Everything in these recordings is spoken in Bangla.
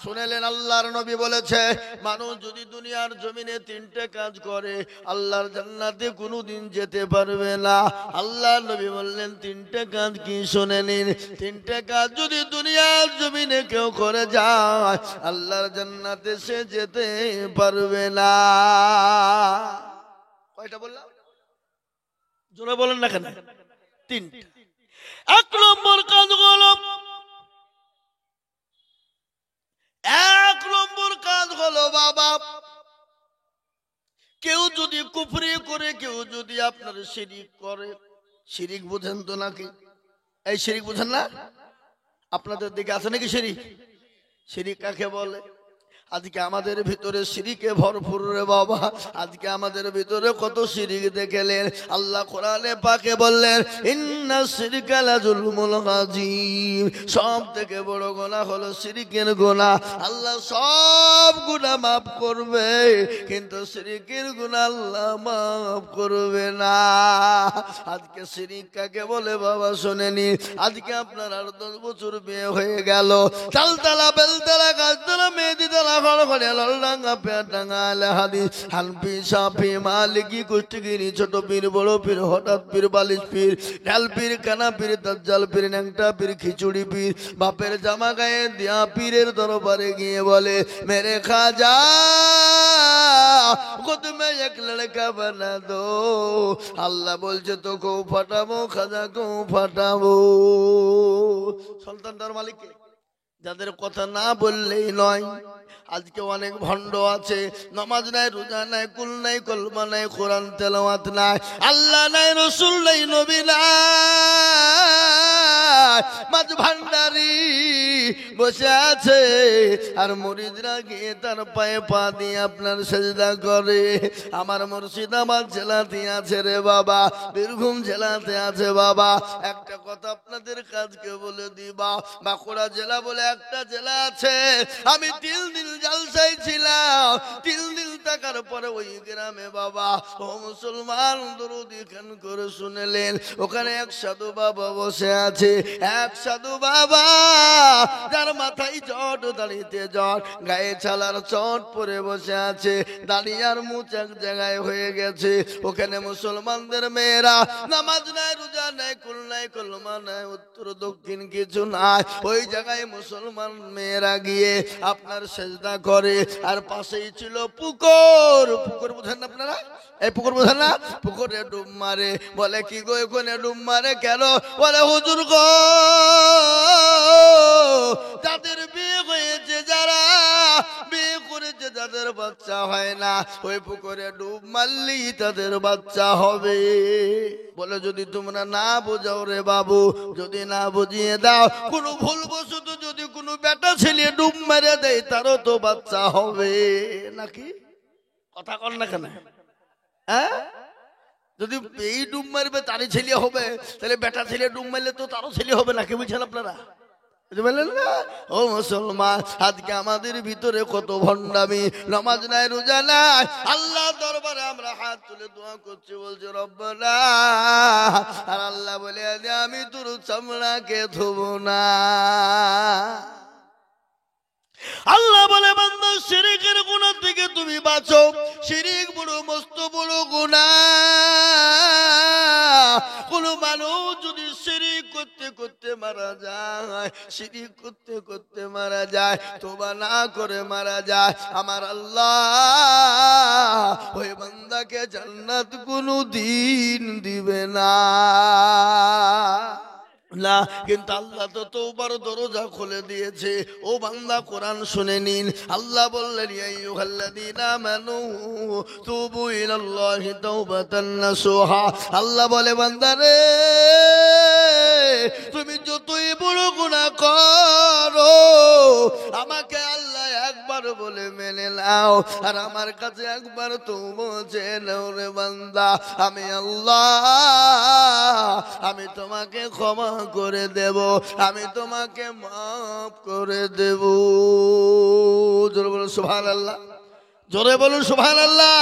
শুনেলেন আল্লাহর নবী বলেছে মানুষ যদি দুনিয়ার জমিনে তিনটে কাজ করে আল্লাহর জান্নাতে কোনোদিন যেতে পারবে না। আল্লাহর নবী বললেন তিনটে কাজ কি শুনে নিন। তিনটে কাজ যদি দুনিয়ার জমিনে কেউ করে যায় আল্লাহর জান্নাতে সে যেতে পারবে না। কয়টা বললাম? জোরে বলেন না কেন? তিনটা। এক নম্বর কাজ হলো বাবা, কেউ যদি কুফরি করে, কেউ যদি আপনার শিরিক করে। শিরিক বুঝেন তো নাকি? এই শিরিক বুঝেন না? আপনাদের দিকে আছে নাকি শিরিক? শিরিক কাকে বলে? আজকে আমাদের ভিতরে শিরিকে ভরপুর রে বাবা। আজকে আমাদের ভিতরে কত শিরিক দেখলেন। আল্লাহ কোরআনে পাকে বললেন ইন্নাশ শিরকা লাযুলমুল আযীম, সব থেকে বড় গুনাহ হলো শিরিকের গুনাহ। আল্লাহ সব গুনাহ মাফ করবে কিন্তু শিরিকের গুনাহ আল্লাহ মাফ করবে না। আজকে শিরিক কাকে বলে বাবা শুনেনি? আজকে আপনার আর 10 বছর বিয়ে হয়ে গেল, চালতলা বেলতলা গাছতলা মেহেদিতলা ছোট পীর বড় পীর হঠাৎ পীর বালিশ পীর ঢাল পীর কানা পীর দাজ্জাল পীর ন্যাংটা পীর খিচুড়ি পীর বাপের জামা গায়ে দিয়া পীরের দরবারে গিয়ে বলে মেরে খাজা खुद में एक लड़का बना दो। আল্লাহ বলছে তো কো ফাটাবো, খাজা কো ফাটাবো। সন্তানটার মালিক কে? যাদের কথা না বললেই নয়। আজকে অনেক ভণ্ড আছে, নামাজ নাই, রোজা নাই, কুল নাই, কলমা নাই, কোরআন তেলাওয়াত নাই, আল্লাহ নাই, রসুল নাই, নবী নাই, মাঝ ভান্ডারি বসে আছে আর মুরিদরা গিয়ে তার পায়ে পা দিয়ে আপনার সেজদা করে। আমার মুর্শিদাবাদ জেলাতে আছে রে বাবা, বীরভূম জেলাতে আছে বাবা। একটা কথা আপনাদের কাজকে বলে দিবা, বাঁকুড়া জেলা বলে একটা জেলা আছে। আমি 3 দিন জলসায় ছিলাম। 3 দিন থাকার পরে ওই গ্রামে বাবা ও মুসলমান দরুদ খান করে শুনেলেন, ওখানে এক সাধু বাবা বসে আছে। এক সাধু বাবা যার মাথায় জট, দাড়িতে জট, গায়ে ছালার চট পরে বসে আছে। দাড়ি আর মুখ এক জায়গায় হয়ে গেছে। ওখানে মুসলমানদের মেয়েরা নামাজ নাই, রোজা নাই, কুল নাই, কলমা নাই, উত্তর দক্ষিণ কিছু নাই। ওই জায়গায় মুসলমান মেয়েরা গিয়ে আপনার সেজদা করে। আর পাশেই ছিল পুকুর। পুকুর বুঝেন না আপনারা? এই পুকুর বুঝেন না? পুকুরে ডুব মারে। বলে কি গো এখানে ডুব মারে কেন? বলে হুজুর গো যাদের বিয়ে হয়েছে, যারা বিয়ে করেছে, যাদের বাচ্চা হয় না, ওই পুকুরে ডুব মারলেই তাদের বাচ্চা হবে। বলে যদি তোমরা না বোঝাও রে বাবু, যদি না বুঝিয়ে দাও, কোনো ভুল বশত যদি কোনো বেটা ছেলে ডুব মেরে দেয় তারও তো বাচ্চা হবে নাকি? কথা কর না কেন? হ্যাঁ, যদি এই ডুব মারবে তারই ছেলে হবে, তাহলে বেটা ছেলে ডুব মারলে তো তারও ছেলে হবে নাকি? বুঝছেন আপনারা? ও মুসলমান, আজকে আমাদের ভিতরে কত ভণ্ডামি। নামাজ নাই, রোজা নাই, আল্লাহ দরবারে আমরা হাত তুলে দোয়া করছি, বলছি রব্বানা। আর আল্লাহ বলে আমি তোর চামড়াকে ধোবো না। আল্লাহ বলে বান্দা শিরিকের গুনাহ থেকে তুমি বাঁচো। শিরিক বড় মস্ত বড় গুনাহ। কোন মানুষ যদি শিরিক করতে করতে মারা যায়, শিরিক করতে করতে মারা যায়, তওবা না করে মারা যায়, আমার আল্লাহ ওই বান্দাকে জান্নাত কোনদিন দিবে না। না, কিন্তু আল্লাহ তো তওবার দরজা খুলে দিয়েছে। ও বান্দা কোরআন শুনে নিন। আল্লাহ বললেন ইয়া আইয়ুহাল্লাযীনা আমানু তুবু ইলাল্লাহি তাওবাতান নাসুহা। আল্লাহ বলে বান্দা রে, তুমি যতই বড় গুনাহ করো আমাকে আল্লাহ একবার বলে মেনে নাও, আর আমার কাছে একবার তওবা চেয়ে নাও রে বান্দা। আমি আল্লাহ আমি তোমাকে ক্ষমা করে দেব, আমি তোমাকে মাফ করে দেব। জোরে বলুন সুবহানাল্লাহ, জোরে বলুন সুবহানাল্লাহ।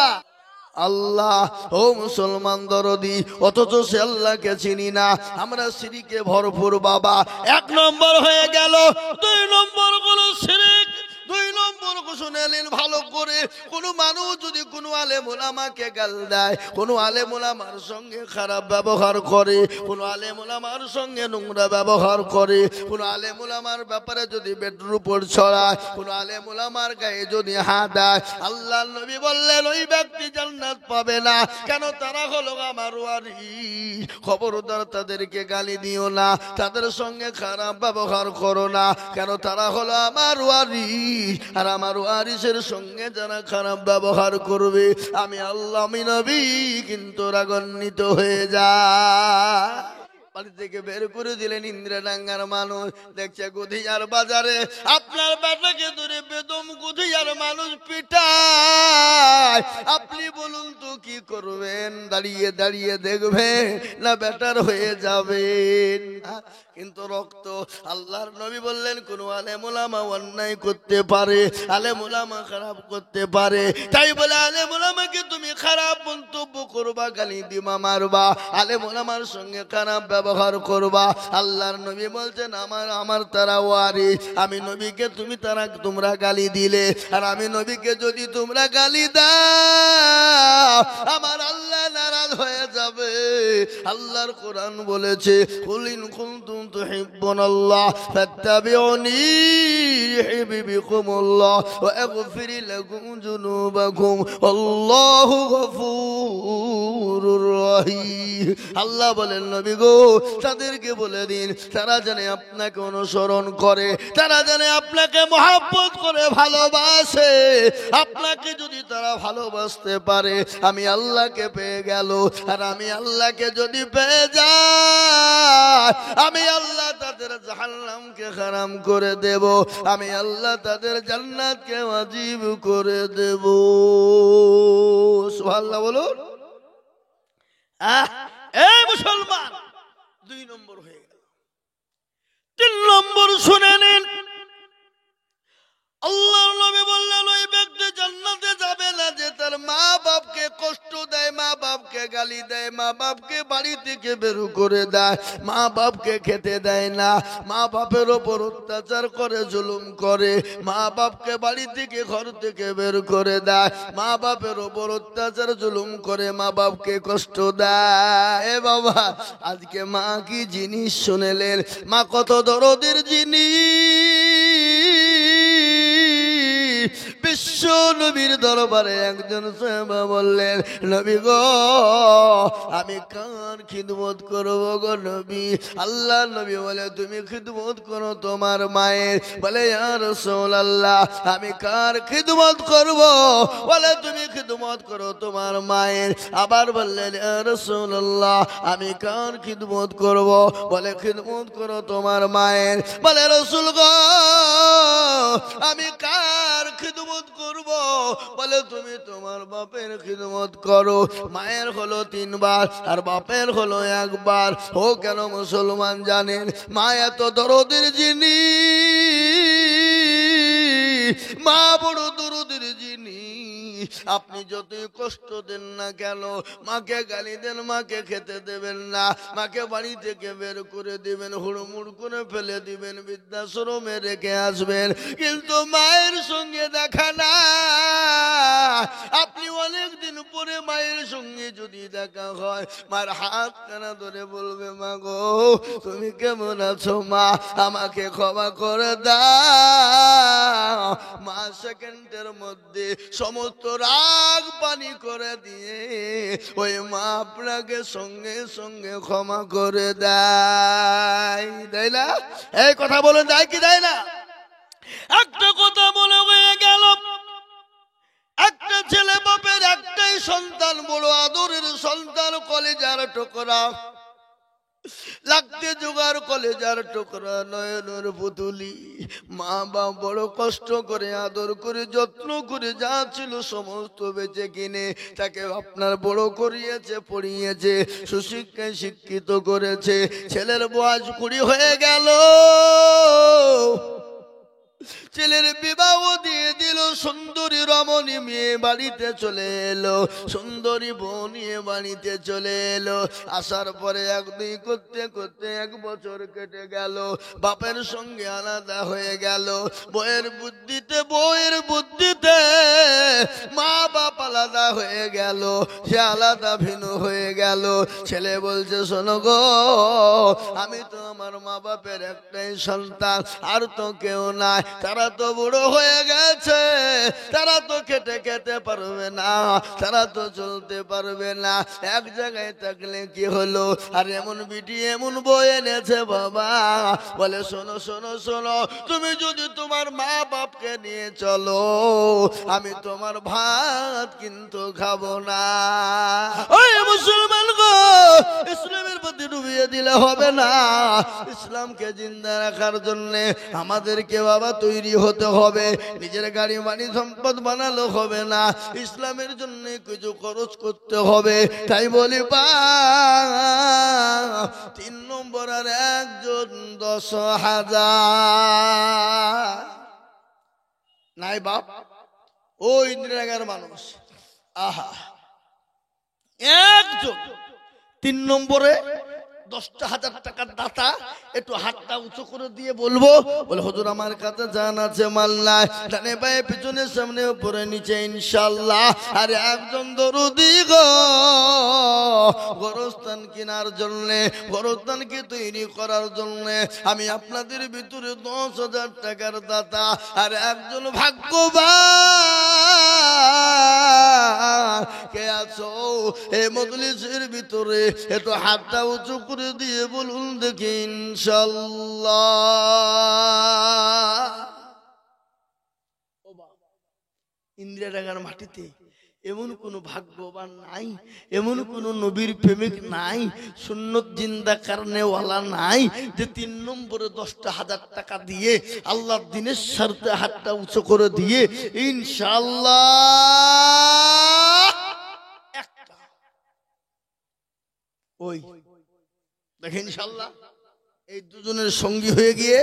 আল্লাহ ও মুসলমান দরদি, অথচ সে আল্লাহকে চিনি না। আমরা শিরিকে ভরপুর বাবা। 1 নম্বর হয়ে গেল। 2 নম্বর হলো শিরিক। 2 শুনেলেন ভালো করে, কোন মানুষ যদি কোনো আলেম ওলামাকে গাল দেয়, কোন আলেম ওলামার সঙ্গে খারাপ ব্যবহার করে, কোন আলেম ওলামার সঙ্গে নোংরা ব্যবহার করে, কোন আলেম ওলামার ব্যাপারে যদি বেডের উপর ছড়ায়, কোন আলেম ওলামার গায়ে যদি হাত দেয়, আল্লাহর নবী বললেন ওই ব্যক্তি জান্নাত পাবে না। কেন? তারা হলো আমার ওয়ারিস। খবরদার তাদেরকে গালি দিও না, তাদের সঙ্গে খারাপ ব্যবহার করো না। কেন? তারা হলো আমার ওয়ারিস, আর আমার ওয়ারিসের সঙ্গে যারা খারাপ ব্যবহার করবে আমি আল্লাহ আমি নবী কিন্তু রাগান্বিত হয়ে যায়। বাড়ি থেকে বের করে দিলেন ইন্দ্রাডাঙ্গার মানুষ। দেখছে গুধিয়ার বাজারে আপনার বেটাকে ধরে বেদম গুধিয়ার মানুষ পিটায়। আপনি বলুন তো কি করবেন? দাঁড়িয়ে দাঁড়িয়ে দেখবেন না বেটার হয়ে যাবেন? কিন্তু রক্ত। আল্লাহর নবী বললেন কোন আলেম ওলামা অন্যায় করতে পারে, আলেম ওলামা খারাপ করতে পারে, তাই বলে আলেম ওলামাকে তুমি খারাপ মন্তব্য করবা, গালি দিবা, মারবা, আলেম ওলামার সঙ্গে খারাপ ব্যবহার করবা। আল্লাহর নবী বলছেন আমার তারা ওয়ারিস, আমি নবীকে তোমরা গালি দিলে, আর আমি নবীকে যদি তোমরা গালি দাও আমার আল্লাহ নারাজ হয়ে যাবে। আল্লাহর কোরআন বলেছে কুল ইন কুনতুম তুহিব্বুনাল্লাহ ফাত্তাবিউনি ইউহিব্বুকুমুল্লাহ ওয়া আগফির লাকুম যুনুবাকুম আল্লাহু গফুরুর রহিম। আল্লাহ বলেন নবী গো তাদেরকে বলে দিন তারা যেন আপনাকে অনুসরণ করে, তারা যেন আপনাকে মহব্বত করে ভালোবাসে। আপনাকে যদি তারা ভালোবাসতে পারে আমি আল্লাহকে পেয়ে গেল, আর আমি আল্লাহকে যদি পেয়ে যাই আমি আল্লাহ তাদের জাহান্নামকে হারাম করে দেব, আমি আল্লাহ তাদের জান্নাতকে ওয়াজিব করে দেব। সুবহানাল্লাহ বলুন। এই মুসলমান 2 নম্বর হয়ে গেল। 3 নম্বর শুনে নিন। আল্লাহর নবী বললেন ওই ব্যক্তি জান্নাতে যাবে না যে তার মা বাপকে কষ্ট দেয়, মা বাপকে গালি দেয়, মা বাপকে বাড়ি থেকে বের করে দেয়, মা বাপকে খেতে দেয় না, মা বাপের ওপর অত্যাচার করে, জুলুম করে, মা বাপকে বাড়ি থেকে ঘর থেকে বের করে দেয়, মা বাপের ওপর অত্যাচার জুলুম করে, মা বাপকে কষ্ট দেয়। এ বাবা আজকে মা কি জিনিস শুনেলেন? মা কত দরদের জিনিস। বিশ্ব নবীর দরবারে একজন সাহাবা বললেন নবী গো আমি কার খিদমত করব গো নবী? আল্লাহ নবী বলে তুমি খিদমত করো তোমার মায়ের। বলে ইয়া রাসূলুল্লাহ আমি কার খিদমত করব? বলে তুমি খিদমত করো তোমার মায়ের। আবার বললেন ইয়া রাসূলুল্লাহ আমি কার খিদমত করব? বলে খিদমত করো তোমার মায়ের। বলে রাসূল গো আমি কার খিদমত করব? বলে তুমি তোমার বাপের খিদমত করো। মায়ের হলো 3 বার আর বাপের হলো 1 বার। ও কেন মুসলমান জানেন মা এত দরদের জিনিস, মা বড় দরদের জিনিস। আপনি যতই কষ্ট দেন না কেন, মাকে গালি দেন, মাকে খেতে দেবেন না, মাকে বাড়ি থেকে বের করে দিবেন, হুড়মুড় করে ফেলে দিবেন, বৃদ্ধাশ্রমে রেখে আসবেন, কিন্তু মায়ের সঙ্গে দেখা না। আপনি অনেক দিন পরে মায়ের সঙ্গে যদি দেখা হয় মার হাত কানা ধরে বলবে মা গো তুমি কেমন আছো মা, আমাকে ক্ষমা করে দাও। মা সেকেন্ডের মধ্যে সমস্ত রাগ পানি করে দিয়ে ওই মা আপনাকে সঙ্গে সঙ্গে ক্ষমা করে দেয়, দেয় না? এই কথা বলে দেয় কি দেয় না? একটা কথা বলে হয়ে গেল, একটা ছেলে বাপের একটাই সন্তান, বড় আদরের সন্তান, কলেজার টুকরা, লাগতে জোগাড় কলেজার টুকরা, নয়নের পুতুলি। মা বাপ বড় কষ্ট করে আদর করে যত্ন করে যা ছিল সমস্ত বেঁচে কিনে তাকে আপনার বড় করিয়েছে, পড়িয়েছে, সুশিক্ষায় শিক্ষিত করেছে। ছেলের বয়স 20 হয়ে গেল, ছেলের বিবাহ দিয়ে দিল, সুন্দরী রমণী মেয়ে বাড়িতে চলে এলো, সুন্দরী বউ নিয়ে বাড়িতে চলে এলো। আসার পরে 1-2 করতে করতে 1 বছর কেটে গেল, বাপের সঙ্গে আলাদা হয়ে গেল। বউয়ের বুদ্ধিতে আলাদা হয়ে গেল, সে আলাদা ভিন্ন হয়ে গেল। ছেলে বলছে শোনো গো, আমি তো আমার মা বাপের একটাই সন্তান, আর তো কেউ নাই, তারা তো বুড়ো হয়ে গেছে, তারা তো খেতে খেতে পারবে না, তারা তো চলতে পারবে না, এক জায়গায় থাকলে কি হলো? আর এমন বিটি এমন বই এনেছে বাবা, বলে শোনো শোনো শোনো, তুমি যদি তোমার মা বাপকে নিয়ে চলো, আমি তোমার ভাত কিন্তু খাবো না। ওই মুসলমান গো, ইসলামের প্রতি ডুবিয়ে দিলে হবে না। ইসলামকে জিন্দা রাখার জন্য আমাদেরকে বাবা তৈরি হতে হবে। নিজের গাড়ি বাড়ি সম্পদ বানালো হবে না, ইসলামের জন্য কিছু খরচ করতে হবে। তাই বলি বা 3 নম্বর আর একজন 10,000 নাই বাপ। ও ইন্দিরাগার মানুষ, আহা, একজন 3 নম্বরে 10,000 টাকার দাতা, একটু হাতটা উঁচু করে দিয়ে বলবো, বলে হুজুর আমার কাছে জান আছে, মাল নাই, ডানে বায়ে পিছনে সামনে উপরে নিচে ইনশাআল্লাহ। আর একজন দরুদি গো, গোরস্থান কেনার জন্য, গোরস্থানকে তৈরি করার জন্য আমি আপনাদের ভিতরে 10,000 টাকার দাতা। আর একজন ভাগ্যবান কে আছো এই মজলিসের ভিতরে, একটু হাতটা উঁচু করে দিয়ে বলুন দেখি ইনশাআল্লাহ। ইন্দিরা ডাঙ্গার মাটিতে এমন কোন ভাগ্যবান নাই, এমন কোন নবীর প্রেমিক নাই, সুন্নত জিন্দা কারণেওয়ালা নাই যে 3 নম্বরে 10,000 টাকা দিয়ে আল্লাহর দ্বীনের স্বার্থে হাতটা উঁচু করে দিয়ে ইনশাআল্লাহ একটা। ওই দেখেন ইনশাআল্লাহ এই দুজনের সঙ্গী হয়ে গিয়ে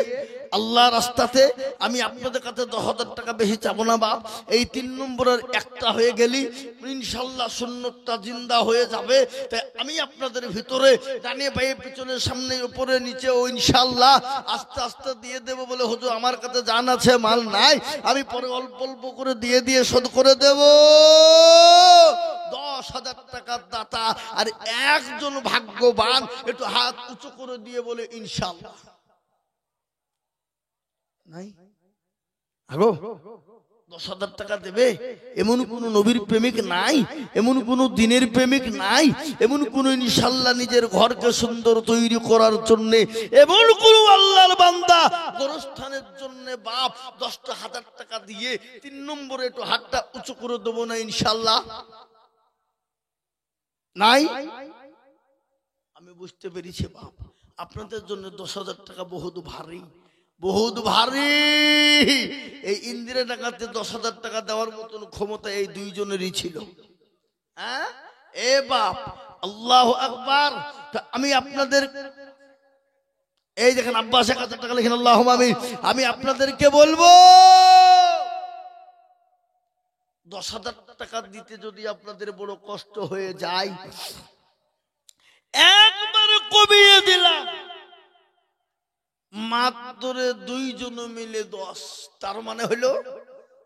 আল্লাহ রাস্তাতে আমি আপনাদের কাছে 10,000 টাকা বেশি চাবো না বাপ, এই 3 নম্বরের একটা হয়ে গেলি ইনশাআল্লাহ সুন্নতটা জিন্দা হয়ে যাবে। তাই আমি আপনাদের ভিতরে ডানে বায়ে পিছনে সামনে উপরে নিচে ও ইনশাআল্লাহ আস্তে আস্তে দিয়ে দেব। বলে হুজুর আমার কাছে জান আছে, মাল নাই, আমি পরে অল্প অল্প করে দিয়ে দিয়ে শোধ করে দেব। 10,000 টাকার দাতা আর একজন ভাগ্যবান, একটু হাত উঁচু করে দিয়ে বলে ইনশাআল্লাহ নাই। আগো 10,000 টাকা দেবে এমন কোন নবীর প্রেমিক নাই, এমন কোন দিনের প্রেমিক নাই, এমন কোন ইনশাআল্লাহ নিজের ঘরকে সুন্দর তৈরি করার জন্য এমন কোন আল্লাহর বান্দা গোরস্থানের জন্য বাপ 10,000 টাকা দিয়ে 3 নম্বরে একটু হাতটা উঁচু করে দেবো না ইনশাআল্লাহ নাই। আমি বুঝতে পেরেছি বাপ, আপনাদের জন্য 10,000 টাকা বহুত ভারী, বহুত ভারী। এই ইন্দিরা ডাকাতে 10,000 টাকা দেওয়ার মতন ক্ষমতা এই দুইজনেরই ছিল। হ্যাঁ এ বাপ, আল্লাহু আকবার। আমি আপনাদের এই দেখেন আব্বাস 1,000 টাকা লিখেন, আল্লাহুম্মা আমিন। আমি আপনাদেরকে বলবো 10,000 টাকা দিতে যদি আপনাদের বড় কষ্ট হয়ে যায়, একবারে কমিয়ে দিলাম, মাত্র 2 জন মিলে 10, তার মানে হইল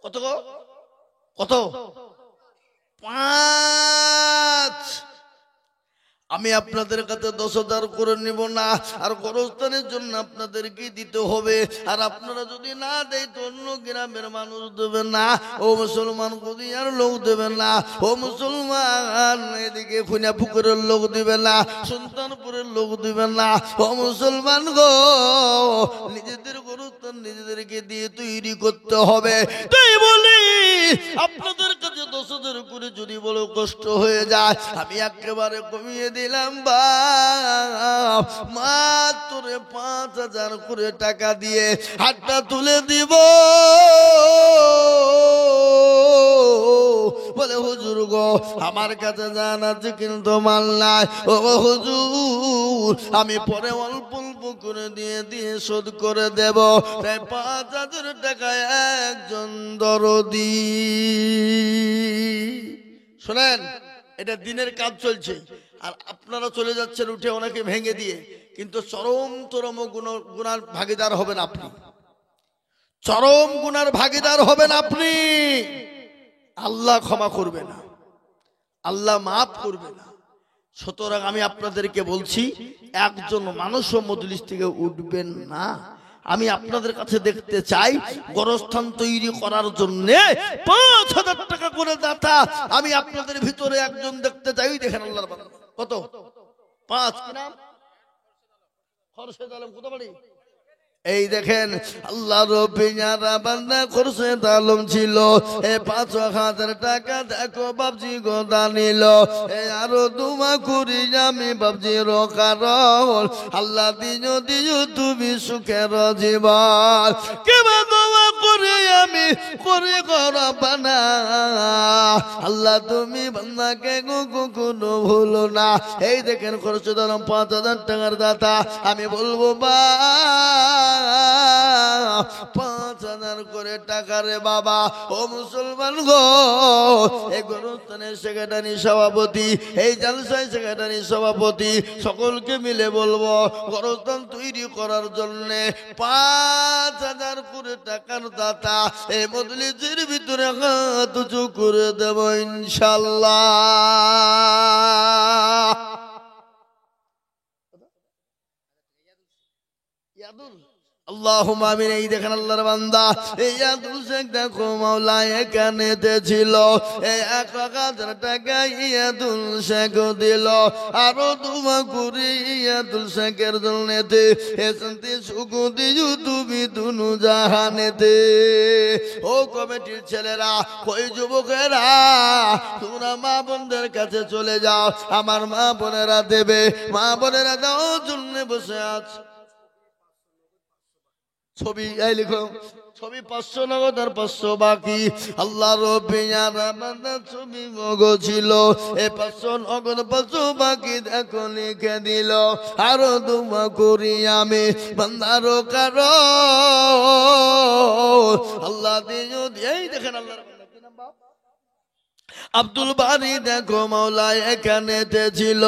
কত গো? কত? 5। আমি আপনাদের কাছে 10,000 করে নিব না, আর গোরস্থানের জন্য আপনাদেরকে দিতে হবে। আর আপনারা যদি না দেয় তো অন্য গ্রামের মানুষ দেবে না, ও মুসলমান কুদিয়ার লোক দেবে না, ও মুসলমান এদিকে খুনা পুকুরের লোক দিবে না, সুলতানপুরের লোক দিবে না। ও মুসলমান গো, নিজেদের গোরস্থান নিজেদেরকে দিয়ে তৈরি করতে হবে। তাই বলি আপনাদের কাছে 10,000 করে যদি বড় কষ্ট হয়ে যায়, আমি একেবারে কমিয়ে দিলাম বাপ, মাত্র 5,000 করে টাকা দিয়ে হাতটা তুলে দিব। বলে হুজুর গো আমার কাছে জান আছে কিন্তু মাল নাই, ও হুজুর আমি পরে অল্প অল্প করে দিয়ে দিয়ে শোধ করে দেব। তাই 5,000 টাকায় একজন দরদি। শোনেন, এটা দিনের কাজ চলছে, আর আপনারা চলে যাচ্ছেন উঠে ওনাকে ভেঙে দিয়ে, কিন্তু চরম গুনার ভাগীদার হবেন আপনি, চরম গুনার ভাগীদার হবেন আপনি। আল্লাহ ক্ষমা করবে না। আল্লাহ মাফ করবে না। সুতরাং আমি আপনাদেরকে বলছি, একজন মানুষও মজলিস থেকে উঠবেন না। আমি আপনাদের কাছে দেখতে চাই গোরস্থান তৈরি করার জন্য 5,000 টাকা করে দাতা আমি আপনাদের ভিতরে একজন দেখতে চাই। দেখেন আল্লাহর বান্দা কত 5 কি নাম খরশেদ আলম কত বাড়ি এই দেখেন আল্লাহর পিয়ারা বান্দা খরশেদ আলম ছিল। 5,000 টাকা দেখো বাবজি গোদা নিল। আরো দুমা করি আমি বাবজির কারণ আল্লাহ দিও দিও তুমি সুখের জীবন। কেবা দোয়া করে আমি করে করবানা আল্লাহ তুমি বান্দাকে কোনো ভুলো না। এই দেখেন খরশেদ আলম 5,000 টাকার দাতা। আমি বলবো বা 5,000 করে টাকা রে বাবা। ও মুসলমান গো, এই গোরস্থানের সেক্রেটারি সভাপতি, এই জালসায় সেক্রেটারি সভাপতি সকলকে মিলে বলবো গোরস্থান তৈরি করার জন্য 5,000 করে টাকার দাতা এই মজলিসের ভিতরে হাত উঁচু করে দেব ইনশাআল্লাহ। আল্লাহুম্মা আমিন। এই দেখেন আল্লাহর বান্দা ইয়াদুল শেখ দেখো মাওলা এখানেতে ছিল। 1,000 টাকা ইয়াদুল শেখ দিল। আরো দুমা করে ইয়াদুল শেখের জন্যতে শান্তি সুখ দিও তুমি দুনু জাহানেতে। ও কমিটির ছেলেরা, কই যুবকেরা, তোমরা মা বোনদের কাছে চলে যাও। আমার মা বোনেরা দেবে, মা বোনেরা দাও জন্য বসে আছে। ছবি এই লিখো, ছবি 500 নগদ আর 500 বাকি। আল্লাহর পিয়ারা বান্দা ছবি মগো ছিল। 500 নগদ 500 বাকি দেখো লিখে দিল। আরো দুমা করি আমি বান্দার কারো আল্লাহ দিও। এই দেখেন আল্লাহর বান্দা কি নাম বাপ আব্দুল বারি দেখো মাওলা এখানেতে ছিল।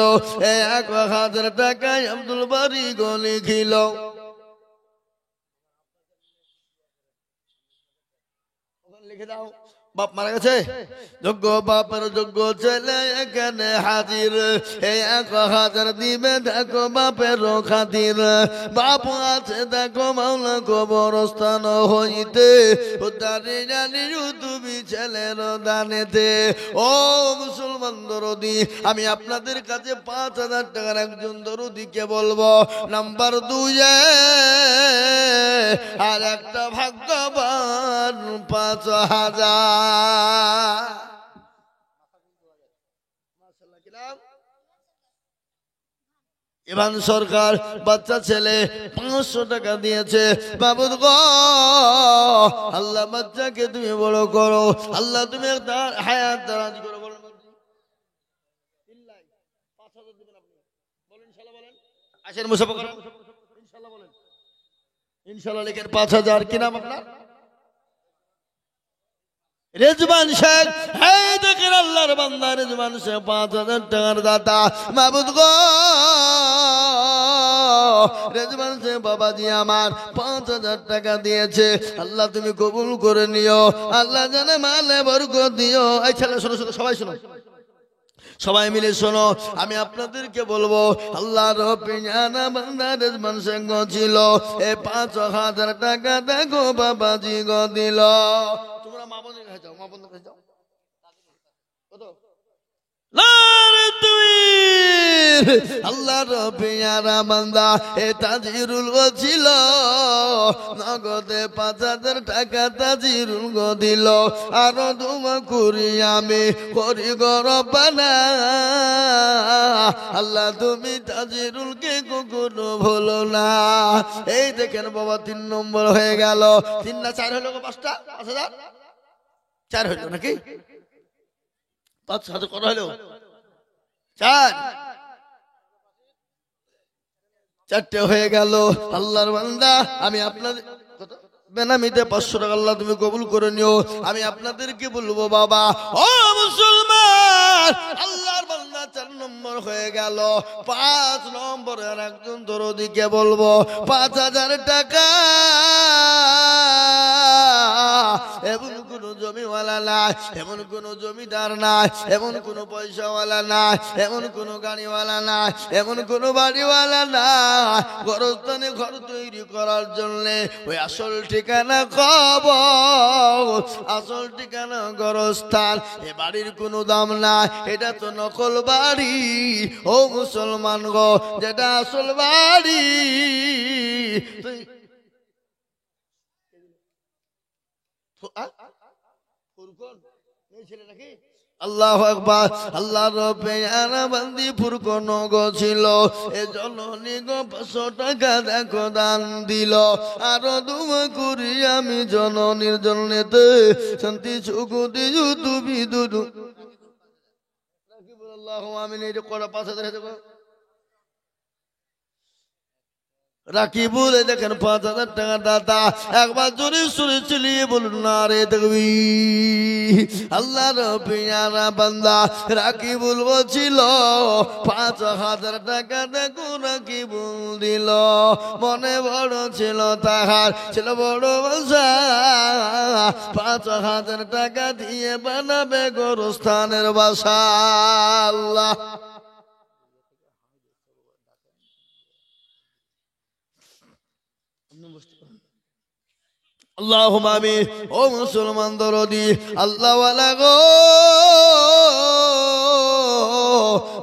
1,000 টাকায় আব্দুল বারি গো লিখিল। লিখে দাও, বাপ মারা গেছে, যোগ্য বাপের যোগ্য ছেলে এখানে হাজির। 1,000 দিবে দেখো বাপের খাতির। বাপ আছে দেখো মাওলা কবরস্থান হইতে তুমি ছেলের দানেতে। ও মুসলমান দরদি, আমি আপনাদের কাছে 5,000 টাকার একজন দরদিকে বলবো। নাম্বার 2 আর একটা ভাগ্যবান 5,000। ইমান সরকার বাচ্চা ছেলে 500 টাকা দিয়েছে। বাবুদ গো, আল্লাহ বাচ্চাকে তুমি বড় করো, আল্লাহ তুমি একটা হায়াত দারাজ করো। বলেন 5,000 দিবেন আপনি, বলেন ইনশাআল্লাহ, বলেন আসেন মুসাফা করেন ইনশাআল্লাহ, বলেন ইনশাআল্লাহ। লিখেন 5,000। কি নাম আপনার? রেজওয়ান শেখ। এই দেখেন আল্লাহর বান্দা রেজওয়ান শেখ 5,000 টাকার দাতা। মাবুদ গো, রেজওয়ান শেখ বাবাজি আমার 5,000 টাকা দিয়েছে। আল্লাহ তুমি কবুল করে নিও, আল্লাহ জানে মালে বরকত দিও। এই ছেলে শোনো শোনো, সবাই শোনো, সবাই মিলে শোনো। আমি আপনাদেরকে বলবো আল্লাহর পিয়ারা বান্দা রেজওয়ান শেখ ছিল। 5,000 টাকা দেখো বাবাজি গো দিল। তোমরা মা বোনের কাছে যাও, মা বোনের কাছে যাও। কত? আল্লাহর পিয়ারা বান্দা তাজিরুল ছিল। নগদে 5,000 টাকা তাজিরুল গো দিল। আরো দুমা করি আমি করি গরবানা আল্লাহ তুমি তাজিরুলকে কখনো ভুলো না। এই দেখেন বাবা 3 নম্বর হয়ে গেল। 3 না 4 হলো? 5টা 5,000 4 হইল নাকি? 5,000 কত হলো? 4টে হয়ে গেল। আল্লাহর বান্দা আমি আপনাদের বেনামিতে 500 টাকা আল্লাহ তুমি কবুল করে নিও। আমি আপনাদেরকে বলবো বাবা ও মুসলমান, আল্লাহর বান্দা 4 নম্বর হয়ে গেল। 5 নম্বরের একজন দরদিকে বলবো 5,000 টাকা এমন কোন জমিওয়ালা নাই, এমন কোন জমিদার নাই, এমন কোন পয়সাওয়ালা নাই, এমন কোন গাড়িওয়ালা নাই, এমন কোন বাড়িওয়ালা নাই, গোরস্থানে ঘর তৈরি করার জন্য ওই আসল ঠিকানা কবর, আসল ঠিকানা গোরস্থান। এ বাড়ির কোনো দাম নাই, এটা তো নকল বাড়ি। ও মুসলমান গো, যেটা আসল বাড়ি আল্লাহু আকবার। আল্লাহর পেয়ারা বান্দি ফুরকন গো ছিল, এ জননী গো 500 টাকা দেখো দান দিল। আরো দুমা করি আমি জননীর জন্যতে শান্তি সুখ দিও তুমি দুদু। আল্লাহু আমিন। এই করা 5000 দেখো রাকিবুল, দেখেন 5000 টাকা দাতা। একবার জোরে সুরে চিলিয়ে বলুন না রে তাকবীর। আল্লাহর পেয়ারা বান্দা রাকিবুল বলছিল 5000 টাকা দেখো রাকিবুল দিল। মনে বড় ছিল তাহার, ছিল বড় আশা, 5000 টাকা দিয়ে বানাবে গোরস্থানের বাসা। আল্লাহ আল্লাহুম্মা আমিন। ও মুসলমান দরদি আল্লাহ ওয়ালা গো,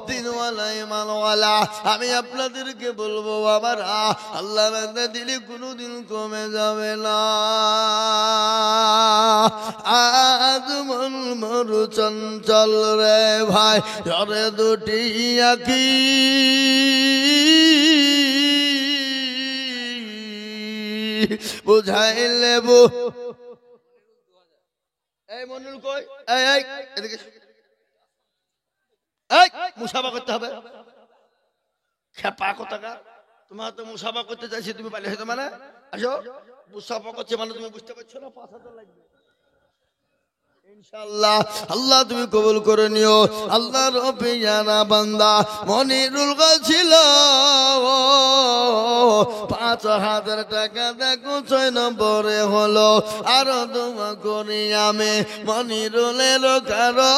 দিনওয়ালা ইমানওয়ালা, আমি আপনাদেরকে বলবো বাবারা, আল্লাহ বান্দা দিলে কোনোদিন কমে যাবে না। আজ মন মরু চঞ্চল রে ভাই, ঝরে দুটি আঁখি বুঝাইলে বো। এই মনুল কই, এই এই এদিকে এই মুসাফা করতে হবে। খেপা কোথাকা, তোমার তো মুসাফা করতে চাইছি, তুমি পালিয়ে হয়তো মানে আসো মুসাফা করছে মানে তুমি বুঝতে পারছো না। 5000 লাগবে ইনশাআল্লাহ। আল্লাহ তুমি কবুল করে নিও। আল্লাহর পেয়ারা বান্দা মনিরুল ছিল 5000 টাকা দেখো 6 নম্বরে হলো। আরো দোয়া করি আমি মনিরুলের কারণ,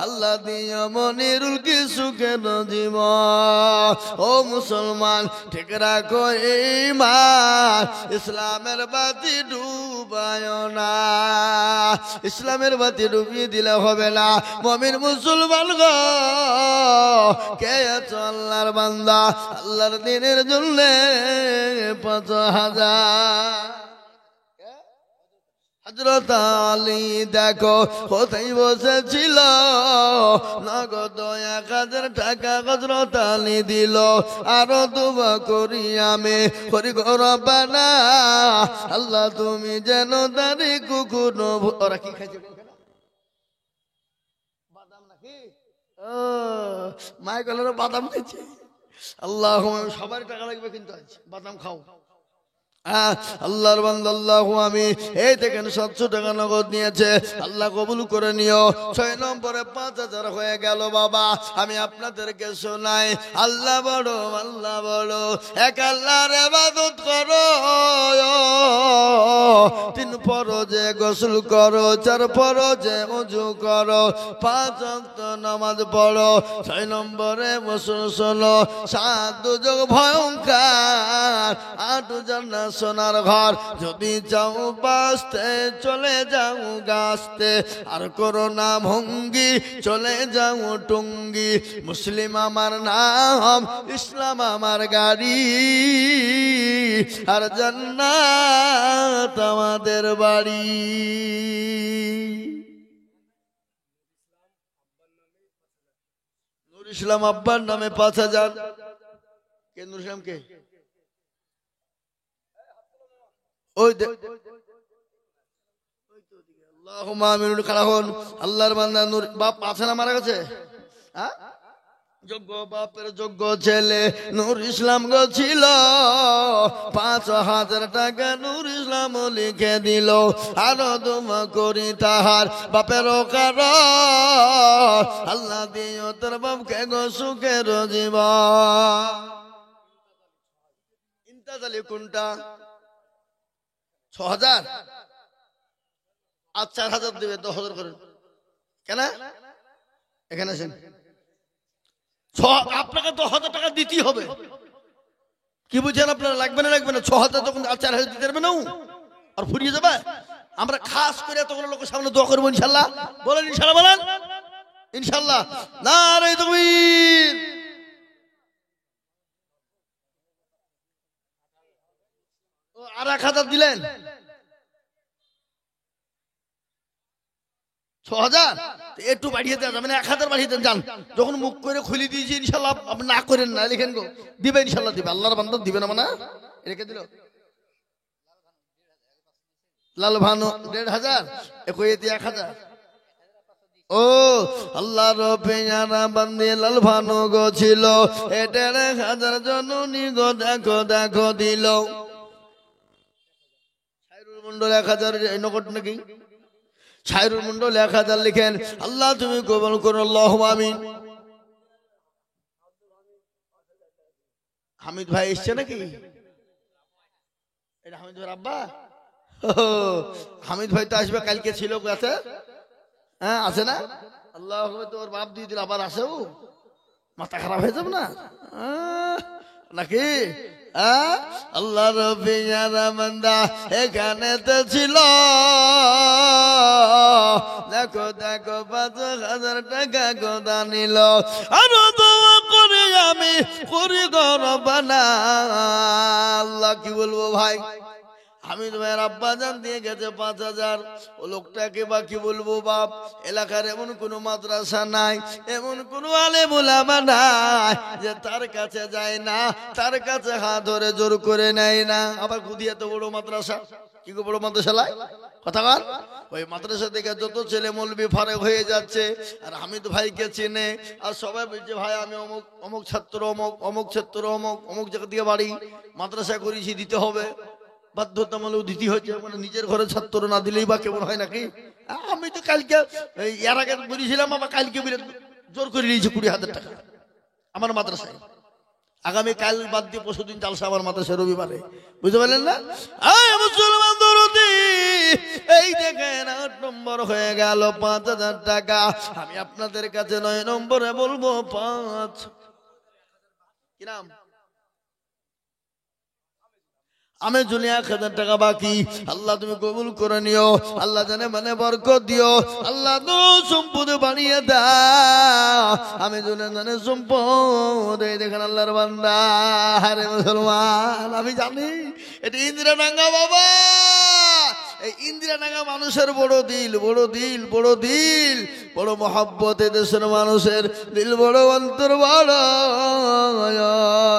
আল্লাহ দিও মনিরুল কি সুখের জীবন। ও মুসলমান ঠিক রাখো ঈমান, ইসলামের বাতি ডুবায় না, ইসলামের বাতি ডুবিয়ে দিলে হবে না। মুমিন মুসলমান গো, কে আছো আল্লাহর বান্দা, আল্লাহর দিনের জন্য 5000। হযরত আলী দেখো কোথায় বসেছিল, নগদ 1000 টাকা হযরত আলী দিল। আরো দোয়া করি আমি করি গো রব্বানা, আল্লাহ তুমি যেন দারি কুকুর। ওরা কি খাইছে বাদাম নাকি? ও মাইকেলের বাদাম খাইছে। আল্লাহ সবার টাকা লাগবে কিন্তু আজ বাদাম খাও। আল্লাহর বান্দা আল্লাহু আমি এই দেখেন 700 টাকা নগদ নিয়েছে, আল্লাহ কবুল করে নিও। 6 নম্বরে 5000 হয়ে গেল। বাবা আমি আপনাদেরকে শোনাই, আল্লাহ বড়, আল্লাহ বড়, এক আল্লাহর ইবাদত করো। 3 ফরজে গোসল করো, 4 ফরজে ওযু করো, 5 ওয়াক্ত নামাজ পড়ো। 6 নম্বরে বসুন শোনো, 7 দুর্যোগ ভয়ঙ্কর, 8 জান্নাত সোনার ঘর। যদি চাও বাঁচতে চলে যাও গাছতে, আর করো না ভঙ্গি চলে যাও টুঙ্গি। মুসলিম আমার নাম, ইসলাম আমার গাড়ি, আর জান্নাত আমাদের বাড়ি। নূর ইসলাম আব্বার নামে 5000। কে নূর ইসলাম কে? ওই আল্লাহুম্মা আমিন। খাড়া হন। আল্লাহর বান্দা নূর বাপ আছে না মারা গেছে? হ্যাঁ, যোগ্য বাপের যোগ্য ছেলে নূর ইসলাম গো ছিল। 5000 টাকা নূর ইসলাম লিখে দিল। আরো দোয়া করি তাহার বাপের কারণ, আল্লাহ দিও তোর বাপকে গো সুখের জীবন। ইন্তাজ আলী কোনটা? 6000 আর 4000 দেবে, 10,000 করেন। কেন এখানে আসেন? আপনাকে 10,000 টাকা দিতেই হবে। কি বুঝছেন আপনারা? লাগবে না লাগবে না? 6,000 তখন আর 4,000 দিতে পারবে না আর ফুরিয়ে যাবে। আমরা খাস করে এতগুলো লোকের সামনে দোয়া করবো ইনশাল্লাহ। বলেন ইনশাল্লাহ, বলেন ইনশাল্লাহ। নারে তাকবীর। আর 1,000 দিলেন, 6,000 একটু বাড়িয়ে দেওয়া যাবে না? 1,000 বাড়িয়ে দেন যান। যখন মুখ করে খুলে দিয়েছি ইনশাল্লাহ, আপনি না করেন না, লিখেন গো, দিবে ইনশাল্লাহ দিবে। আল্লাহর বান্দা দিবে না মানে রেখে দিল। লাল ভানু 1,500, একই 1,000। ও আল্লাহর পেয়ারা বান্দে লাল ভানু গো ছিল, এটা 1,000 জননী গো, দেখো দেখো দিল। সাইরুল মন্ডল 1,000 নগদ নাকি? সাইরুল মন্ডল 1,000 লিখেন। আল্লাহ তুমি কবুল করো, আল্লাহুম্মা আমিন। হামিদ ভাই এসছে নাকি? এটা হামিদ ভাই আব্বা? হামিদ ভাই তো আসবে, কালকে ছিল কাছে। হ্যাঁ আছে না? আল্লাহ তোর বাপ দিয়ে দিল, আবার আসে। ও মাথা খারাপ হয়ে যাবে না নাকি? আল্লাহ রবিয়ারা বান্দা এখানে তো ছিল, দেখো দেখো 5,000 টাকা গোদা নিল। আরো দোয়া করে আমি করি গরবানা। আল্লাহ কি বলবো ভাই, হামিদ ভাইয়ের আব্বা জান দিয়ে গেছে 5,000। ও লোকটাকে বা কি বলবো বাপ, এলাকার এমন কোনো মাদ্রাসা নাই, এমন কোনো আলেম ওলামা নাই যে তার কাছে যায় না, তার কাছে হাত ধরে জোর করে নেয় না। আবার গুদিয়া তো বড় মাদ্রাসা, কি বড় মাদ্রাসা লাই কথা বল। ওই মাদ্রাসা থেকে যত ছেলে মৌলবি ফারেক হয়ে যাচ্ছে, আর হামিদ ভাইকে চেনে, আর সবাই বলছে ভাই আমি অমুক অমুক ছাত্র, অমুক অমুক ছাত্র, অমুক অমুক জায়গা দিয়ে বাড়ি, মাদ্রাসা করেছি, দিতে হবে, বাধ্যতামূলক দিতে হচ্ছে। মানে নিজের ঘরে ছাত্র না দিলেই বা কেমন হয় নাকি? আমি তো কালকে এর আগে বলেছিলাম, আবার কালকে জোর করে নিয়েছি 20,000 টাকা আমার মাদ্রাসায়। আগামী কাল বাদ দিয়ে পরশুদিন চালসা আমার মাদ্রাসায়, রবিবারে। বুঝতে পারলেন না? মুসলমান দরদি, এই দেখেন 8 নম্বর হয়ে গেল 5,000 টাকা। আমি আপনাদের কাছে 9 নম্বরে বলবো 5 কি নাম আমি জুনি 1,000 টাকা বাকি। আল্লাহ তুমি কবুল করে নিও, আল্লাহ জানে মানে বরকত দিও, আল্লাহ তো সম্পদ বানিয়ে দাও। আমি জুনে জানে সম্পদ। এই দেখেন আল্লাহর বান্দা, আরে মুসলমান আমি জানি এটা ইন্দিরাডাঙ্গা বাবা। এই ইন্দিরাডাঙ্গা মানুষের বড় দিল, বড় দিল, বড় দিল, বড় মহব্বত। দেশের মানুষের দিল বড়, অন্তর বড়।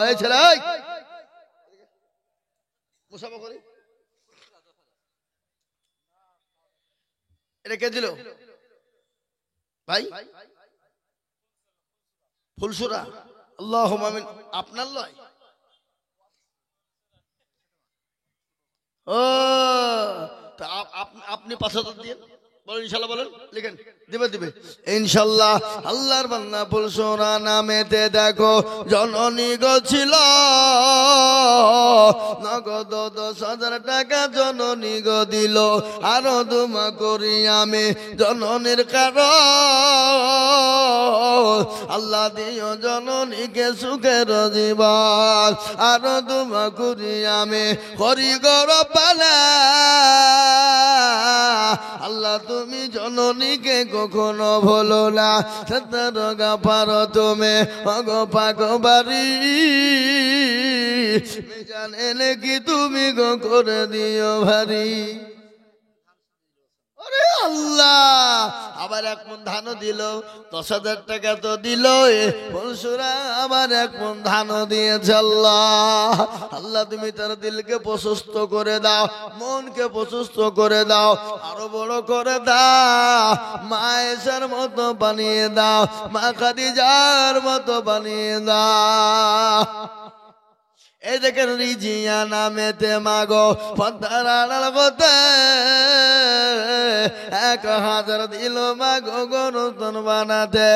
এই ছেলে এটা কে দিল ভাই? ফুলসুরা। আল্লাহুম্মা আমিন। আপনার লয়? ও তা আপনি 5,000 দিয়ে বলেন ইনশাল্লাহ, বলেন লিখেন, দিবে দিবে ইনশাল্লাহ। আল্লাহর বান্দা ফুলসুরা নামেতে দেখো জননী গো ছিল, নগদ 10,000 টাকা জননী গো দিল। আরো দুমা করি আমি জননীর কারণ, আল্লাহ দিও জননীকে সুখের জীবন। আরো দুমা করি আমি করি গরবানা, আল্লাহ তুমি জননীকে কখনো ভুলো না। সত্তর গাফার তুমি অগো পাগবারি, জানেন কি তুমি গো করে দিও ভারী। আল্লাহ আবার 1 মণ ধানও দিল, 10,000 টাকা তো দিল। ফুলসুরা আবার 1 মণ ধানও দিয়েছে। আল্লাহ আল্লাহ তুমি তার দিলকে প্রশস্ত করে দাও, মনকে প্রশস্ত করে দাও, আরো বড় করে দাও। মা আয়েশার মতো বানিয়ে দাও, মা খাদিজার মতো বানিয়ে দাও। এই দেখেন রিজিয়া নামেতে মাগো পদ্মার আড়াল গতে 1000 দিল মা গগনতন বানাতে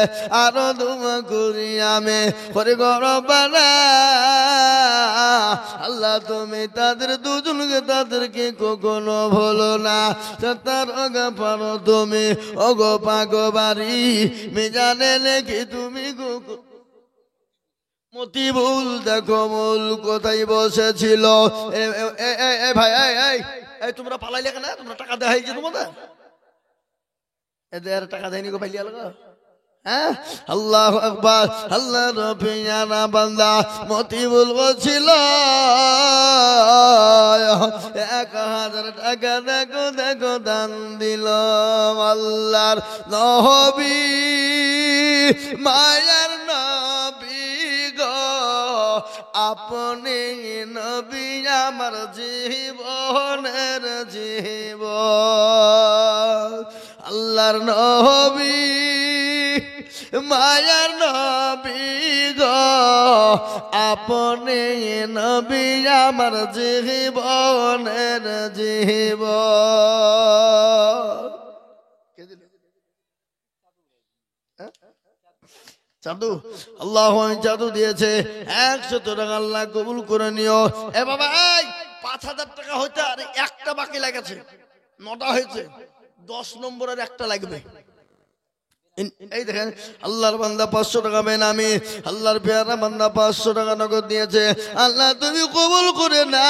আরো দুমা করি আমি করে গরবানা আল্লাহ তুমি তাদের দুজনকে তাদেরকে কখনো ভুলো না তার অগা পারো তুমি অগো পাগো বাড়ি মিজানে লেখি তুমি মতিবুল দেখো মূল কোথায় বসেছিল ভাই এই তোমরা পালাইলে কেন তোমরা টাকা দেওয়া হয়েছে তোমাদের এদের টাকা দেয়নি গো পাইলিয়া লাগা হ্যাঁ আল্লাহু আকবার আল্লাহ রবিয়ানা বান্দা মতিবুল বলছিল 1000 টাকা দেখো দেখো দান দিল আল্লাহর নবী মায়ার নবী গো আপনি নবী আমার জীবনের জীবন আল্লাহর নবী মায়ার নবী গো আপনি নবী আমার জীবনের জীবন চাদু আল্লাহ চাদু দিয়েছে 100 টাকা আল্লাহ কবুল করে নিও এ বাবা এই 5000 টাকা হইতে আর একটা বাকি লাগেছে 9টা হয়েছে 10 নম্বরের একটা লাগবে এই দেখেন আল্লাহর বান্দা 500 টাকা বেনামি আল্লাহর পেয়ারা বান্দা 500 টাকা নগদ দিয়েছে আল্লাহ তুমি কবুল করে না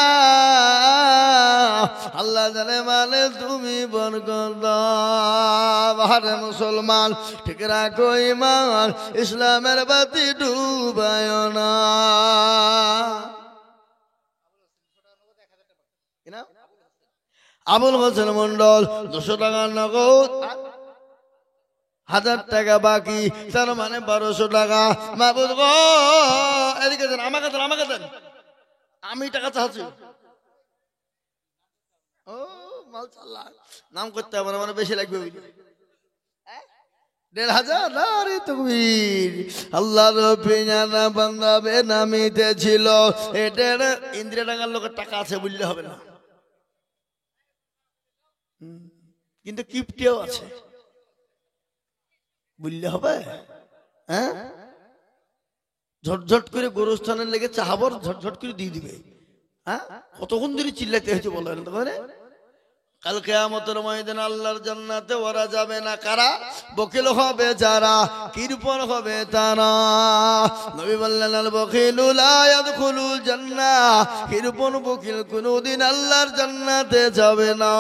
আল্লাহ জানে মানে তুমি বরকত দাও আরে মুসলমান ঠিক রাখো ঈমান ইসলামের বাতি ডুবায় না আবুল হোসেন মন্ডল 200 টাকা নগদ 1000 টাকা বাকি তার মানে 1200 টাকা মাহবুব গো এদিকে দেন আমাকে দেন আমি টাকা চাচ্ছি ও মাশাআল্লাহ নাম করতে হবে মানে বেশি লাগবে 1500 নারে তাকবীর আল্লাহর রবিয়ানা বান্দা বেনামিতে ছিল এটার ইন্দ্রিয়া টাকার লোকের টাকা আছে বললে হবে না কিন্তু কিপটিও আছে বললে হবে হ্যাঁ ঝটঝট করে গোরস্থানের লেগে চাহাবর ঝটঝট করে দিয়ে দিবে হ্যাঁ কতক্ষণ ধরে চিল্লাতে হয়েছে বলেন তো কাল কিয়ামতের ময়দানে আল্লাহর জান্নাতে ওরা যাবে না কারা বকিল হবে যারা কৃপণ হবে তারা নবী বললেন আল বকিলু লা ইয়াদখুলুল জান্নাহ কৃপণ বকিল কোনদিন আল্লাহর জান্নাতে যাবে না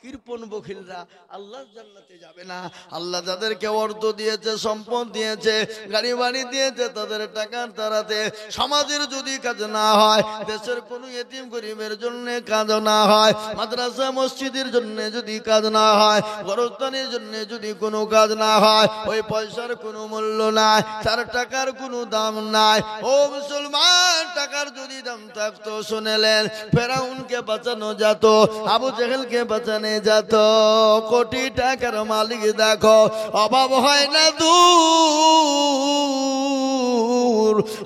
কৃপণ বকিলরা আল্লাহর জান্নাতে যাবে না আল্লাহ যাদেরকে অর্থ দিয়েছে সম্পদ দিয়েছে গাড়ি বাড়ি দিয়েছে তাদের টাকার দ্বারাতে সমাজের যদি কাজ না হয় দেশের কোনো এতিম গরিবের জন্য কাজ না হয় মাদ্রাসা মসজিদের জন্য যদি কাজ না হয় গোরস্থানের জন্য যদি কোনো কাজ না হয় ওই পয়সার কোনো মূল্য নাই তার টাকার কোনো দাম নাই ও মুসলমান টাকার যদি দাম থাকতো শুনেলেন ফেরাউনকে বাঁচানো যেত আবু জেহেলকে বাঁচানো যেত কোটি টাকার মালিক দেখো অভাব হয় না দূর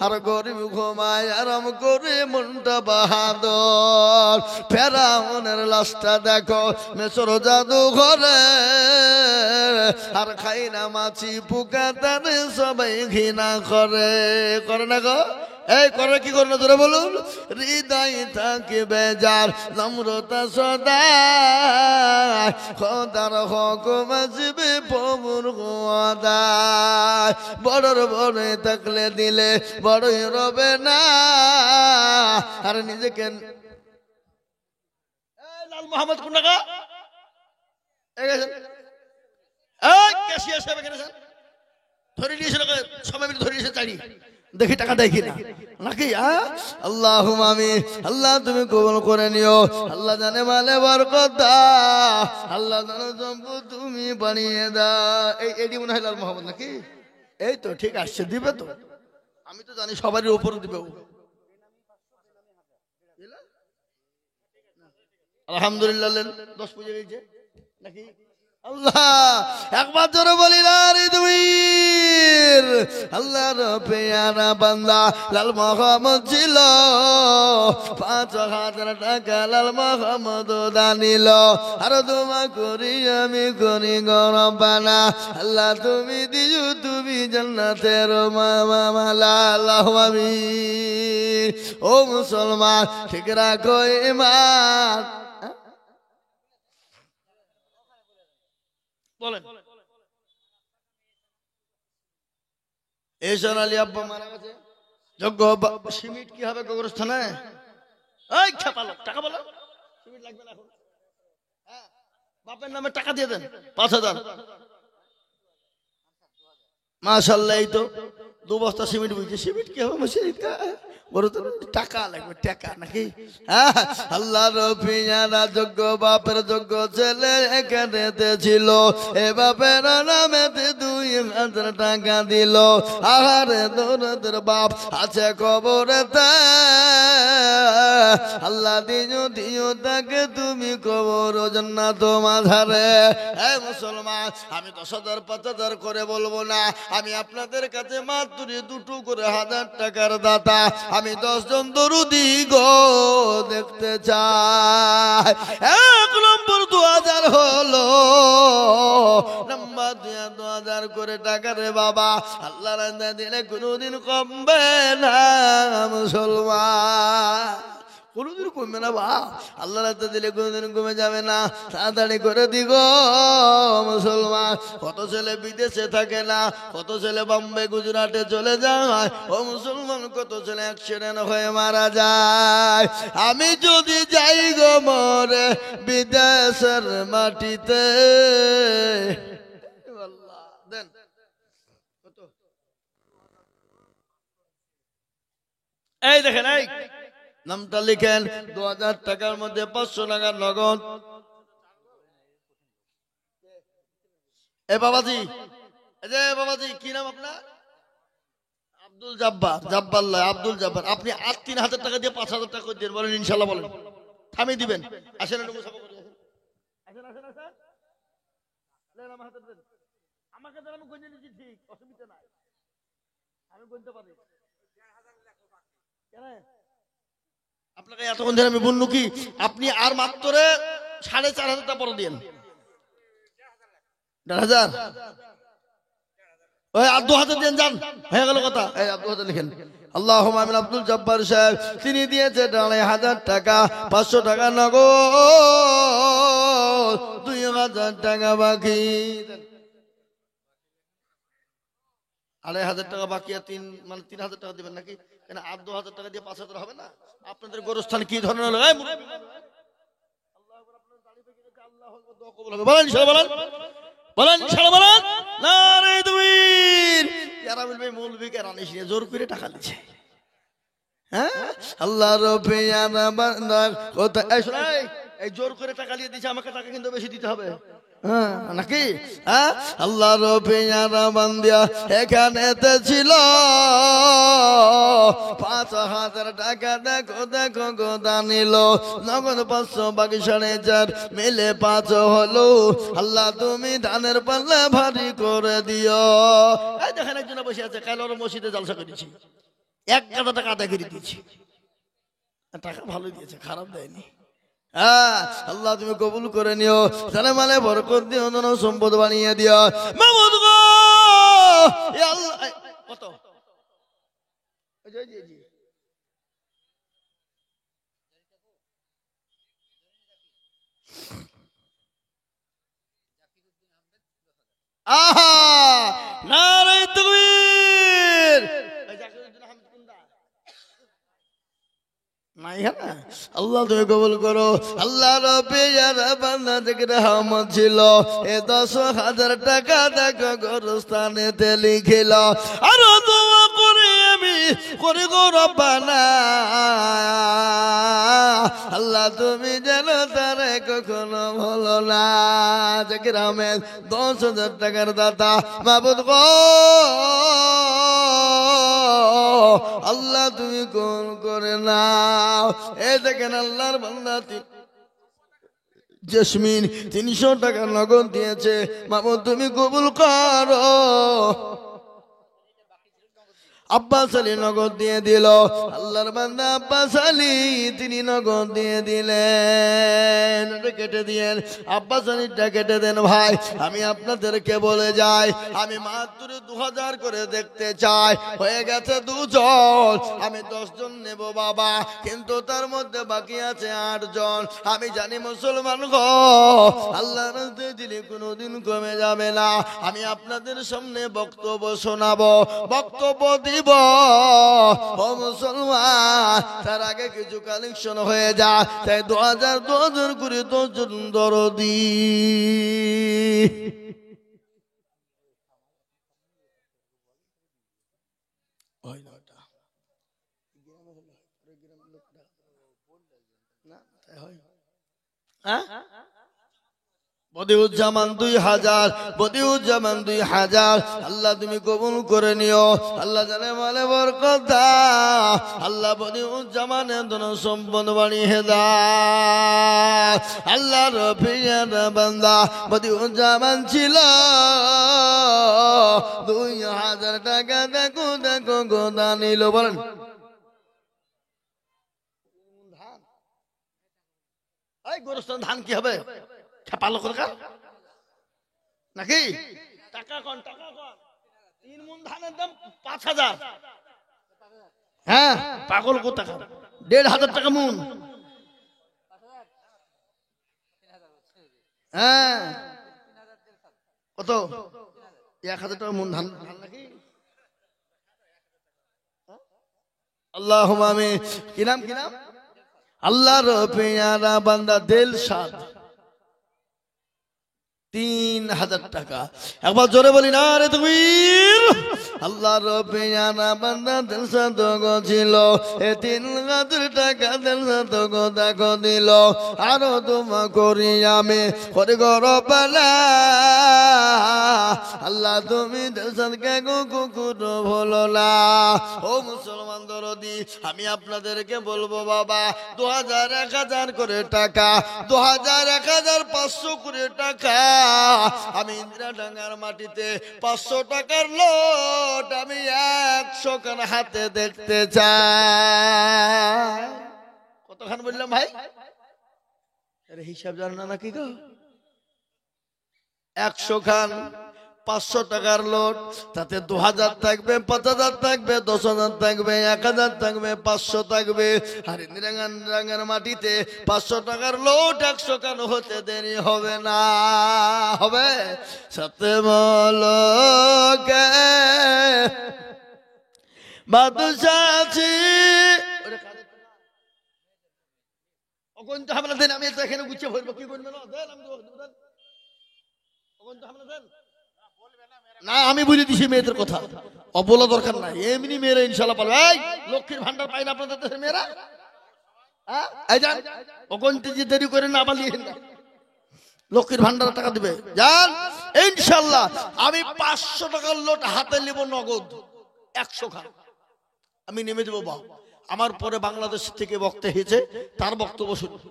আর গরিব ঘুমায় আরাম করে মনটা বাহাদুর ফেরাউনের লাশটা দেখো মেসর জাদু ঘরে আর খাই না মাছি পোকা তারে সবাই ঘৃণা করে না গো এই করে কি করে না তোরা বলুন হৃদয় থাকে বেজার নম্রতা সদা খোদার হুকুম আসবে প্রভুর ওয়াদা বড়র বড় থাকলে দিলে বড়ই রবে না আর নিজেকে লাল মোহাম্মদ কোন টাকা ধরে নিয়েছিল সবাই মিলে ধরে নিয়েছে চারি দেখি টাকা দেয় কিনা নাকি আল্লাহ আমিন আল্লাহ তুমি কবুল করে নিও আল্লাহ জানে মালে বরকত দাও আল্লাহ জানে সম্পদ তুমি বানিয়ে দাও এডি মনে হয় লাল মোহাম্মদ নাকি এই তো ঠিক আসছে দিবে তো আমি তো জানি সবারই উপর দিবে আলহামদুলিল্লাহ 10 পুজো গেছে নাকি আল্লাহ একবার জোরে বলি না রে তুমি আল্লাহর পেয়ারা বান্দা লাল মোহাম্মদ ছিল 5,000 টাকা লাল মোহাম্মদ দানিল আর তোমা করি আমি করি গরবানা আল্লাহ তুমি দিও তুমি জান্নাতের মামালা আল্লাহ আমিন ও মুসলমান ঠিক রাখো ঈমান বলেন এই সোনালী আব্বা মারা গেছে যোগ্য সিমিট কি হবে কবরস্থানে এই খেপালো টাকা বলো সিমিট লাগবে না এখন হ্যাঁ বাপের নামে টাকা দিয়ে দেন 5,000 মাশাআল্লাহ এই তো 2 বস্তা সিমিট বুঝছে সিমিট কি হবে মসজিদ বড় তো টাকা লাগবে টাকা নাকি আল্লাহর পিয়ারা যোগ্য বাপের যোগ্য ছেলে এখানেতে ছিল এ বাপের নামেতে 2,000 টাকা দিল আহারে দৌড়দের বাপ আছে কবরেতে আল্লাহ দিও দিও তাকে তুমি কবর জান্নাত মাঝারে হে মুসলমান আমি 10,000 5,000 করে বলবো না আমি আপনাদের কাছে মাত্র 2 করে 1,000 টাকার দাতা আমি 10 জন দরুদি গো দেখতে চাই 1 নম্বর 2,000 হলো নাম্বার 2,000 করে টাকা রে বাবা আল্লাহ রান্দা দিলে কোনোদিন কমবে না মুসলমান কোনোদিন কমবে না বা আল্লাহ রাতে দিলে কোনোদিন কমে যাবে না তাড়াতাড়ি করে দিগ মুসলমান কত ছেলে বিদেশে থাকে না কত ছেলে বম্বে গুজরাটে চলে যায় ও মুসলমান কত ছেলে অ্যাক্সিডেন্ট হয়ে মারা যায় আমি যদি যাই গো মরে বিদেশের মাটিতে দেন এই দেখেন এই নামটা লিখেন 2,000 টাকার মধ্যে 500 টাকার নগদ এ বাবাজি এই যে বাবাজি কি নাম আপনার আব্দুল জব্বার জব্বারল্লাহ আব্দুল জব্বার আপনি আর 3,000 টাকা দিয়ে 5,000 টাকা দিয়ে বলেন ইনশাআল্লাহ বলেন থামিয়ে দিবেন আসেন একটু মুসাফা করে আসেন আসেন আসেন লেন আমার হাতে দেন আমাকে দেন আমি গঞ্জে নিচ্ছি ঠিক অসুবিধা নাই আমি গঞ্জতে পারি কেন আপনাকে এতক্ষণ ধরে আমি বললু কি আপনি আর মাত্র 4,500 টাকা পরে দিন 1,500 ওই আর 2,000 দেন যান হয়ে গেল কথা এই 2,000 লিখেন আল্লাহুম্মা আমিন আব্দুল জব্বার সাহেব তিনি দিয়েছে 2,500 টাকা 500 টাকা নগদ 2,000 টাকা বাকি 2,500 টাকা বাকি আর 3,000 টাকা দিবেন নাকি কেন আর 2,000 টাকা দিয়ে 5,000 হবে না আপনাদের গোরস্থান কি ধরনের হলো এই আল্লাহু আকবার আপনাদের দাড়ি পেকে গেছে আল্লাহু আকবার দোয়া কবুল হবে বলেন ইনশাআল্লাহ বলেন বলেন ইনশাআল্লাহ বলেন নারে তাকবীর যারা বলবে মৌলভী কে রানিস নিয়ে জোর করে টাকা দিচ্ছে হ্যাঁ আল্লাহর পেয়ারা বান্দা কথা এই জোর করে টাকা দিয়ে দিচ্ছে আমাকে টাকা কিন্তু বেশি দিতে হবে হ্যাঁ নাকি হ্যাঁ আল্লাহর পেয়ারা বান্দা এখানেতে ছিল 5,000 টাকা দেখো দেখো গোদা নিল নগদ 500 বাকি 4,500 মিলে 5 হলো আল্লাহ তুমি ধানের পাল্লা ভারী করে দিও এই দেখেন একজন বসে আছে কাল ওর মসজিদে জলসা করেছি 1,000 টাকা আদায় করে দিয়েছি টাকা ভালো দিয়েছে খারাপ দেয়নি আল্লাহ তুমি কবুল করে নিও জানে মানে বরকত দিও ধন সম্পদ বানিয়ে দিও মাহমুদ গো এ আল্লাহ কত জি জি জি আহা নারে তাকবীর আল্লাহ তুমি কবুল করো আল্লাহর পেয়ারা বান্দা থেকে রহমত ছিল এ 10,000 টাকা দেখো গোরস্থানেতে লিখিল আর দোয়া করে আমি করি গো রব্বানা আল্লাহ তুমি যেন তারে কখনো ভুলো না গ্রামে 10,000 টাকার দাতা মাবুদ গো আল্লাহ তুমি কোন করে নাও এই দেখেন আল্লাহর বান্দা জেসমিন 300 টাকা নগদ দিয়েছে। মামুদ তুমি কবুল করো। আব্বাস আলী নগদ দিয়ে দিল। আল্লাহর বান্দা আব্বাস আলী তিনি নগদ দিয়ে দিলেন। কেটে দিয়েন, আব্বাস আলীটা কেটে দেন। ভাই আমি আপনাদেরকে বলে যাই, আমি মাত্র 2000 করে দেখতে চাই। হয়ে গেছে 2 জন, আমি 10 জন নেব বাবা, কিন্তু তার মধ্যে বাকি আছে 8 জন। আমি জানি মুসলমান গো, আল্লাহর রাস্তায় দিলে কোনোদিন কমে যাবে না। আমি আপনাদের সামনে বক্তব্য শোনাবো, বক্তব্য দিব। ও মুসলমান, তার আগে কিছু কালেকশন হয়ে যায়। তাই 2000 করে 10 জন দরদি। বদিউজ্জামান 2000, বদিউজ্জামান 2000। আল্লাহ তুমি কবুল করে নিও। আল্লাহ জানে মালে বরকত। আল্লাহ বদিউজ্জামানের ধন সম্পদ বাড়িয়ে দাও। আল্লাহর প্রিয় বান্দা বদিউজ্জামান ছিল। 2000 টাকা দেখো দেখো গোদা নিল। বলেন গোরস্থান ধান কি হবে? খেপালো কলকার নাকি? টাকা কন, টাকা কন। 3 মণ ধানের দাম 5000। হ্যাঁ পাগল কত টাকা? 1500 টাকা মণ। হ্যাঁ কত? 1000 টাকা মণ ধান নাকি? আল্লাহুম্মা আমিন। কি নাম, কি নাম? আল্লাহর পেয়ারা বান্দা দিলশাদ 3000 টাকা। একবার জোরে বলি না রে তাকবীর। আল্লাহর পেয়ারা বান্দা দিলশাদ ছিল। 3000 টাকা দিলশাদ দেখো দিল। আরো তোমা করি আমি করে গরবালা। আল্লাহ তুমি দিলশাদকে কুকুর ভুলো না। ও মুসলমান দরদি, আমি আপনাদেরকে বলবো বাবা, 2000 1000 করে টাকা, 2000 1000 500 করে টাকা। আমি ইন্দিরা ডাঙ্গার মাটিতে 500 টাকার নোট আমি 100 খান হাতে দেখতে চাই। কতখান বললাম ভাই? আরে হিসাব জানো না নাকি গো? 100 খান 500 টাকার লোট, তাতে 2000 থাকবে, 5000 থাকবে, 10000 থাকবে, 1000 থাকবে, 500 থাকবে। আর ইন্দিরাঙ্গার মাটিতে 500 টাকার লোট 100 খান হতে দেরি হবে না। হবে সত্যি বলো কে বাদশাহ আছি। অগন্ত হামলা দেন, আমি তো এখানে গুছিয়ে ভরবো। কি করবেন না, আমি বুঝে দিছি মেয়েদের কথা, অবলা দরকার নাই। এমনি মেয়েরা ইনশাল্লাহ পাবে। এই লক্ষ্মীর ভান্ডার পাই না আপনাদের দেশের মেয়েরা? অগন্তে যে দেরি করে না পালিয়ে লক্ষ্মীর ভান্ডার টাকা দিবে যান ইনশাল্লাহ। আমি 500 টাকার লোট হাতে নিব নগদ 100 খান আমি নেমে দেবো। বা আমার পরে বাংলাদেশ থেকে বক্তা হয়েছে, তার বক্তব্য শুনুন।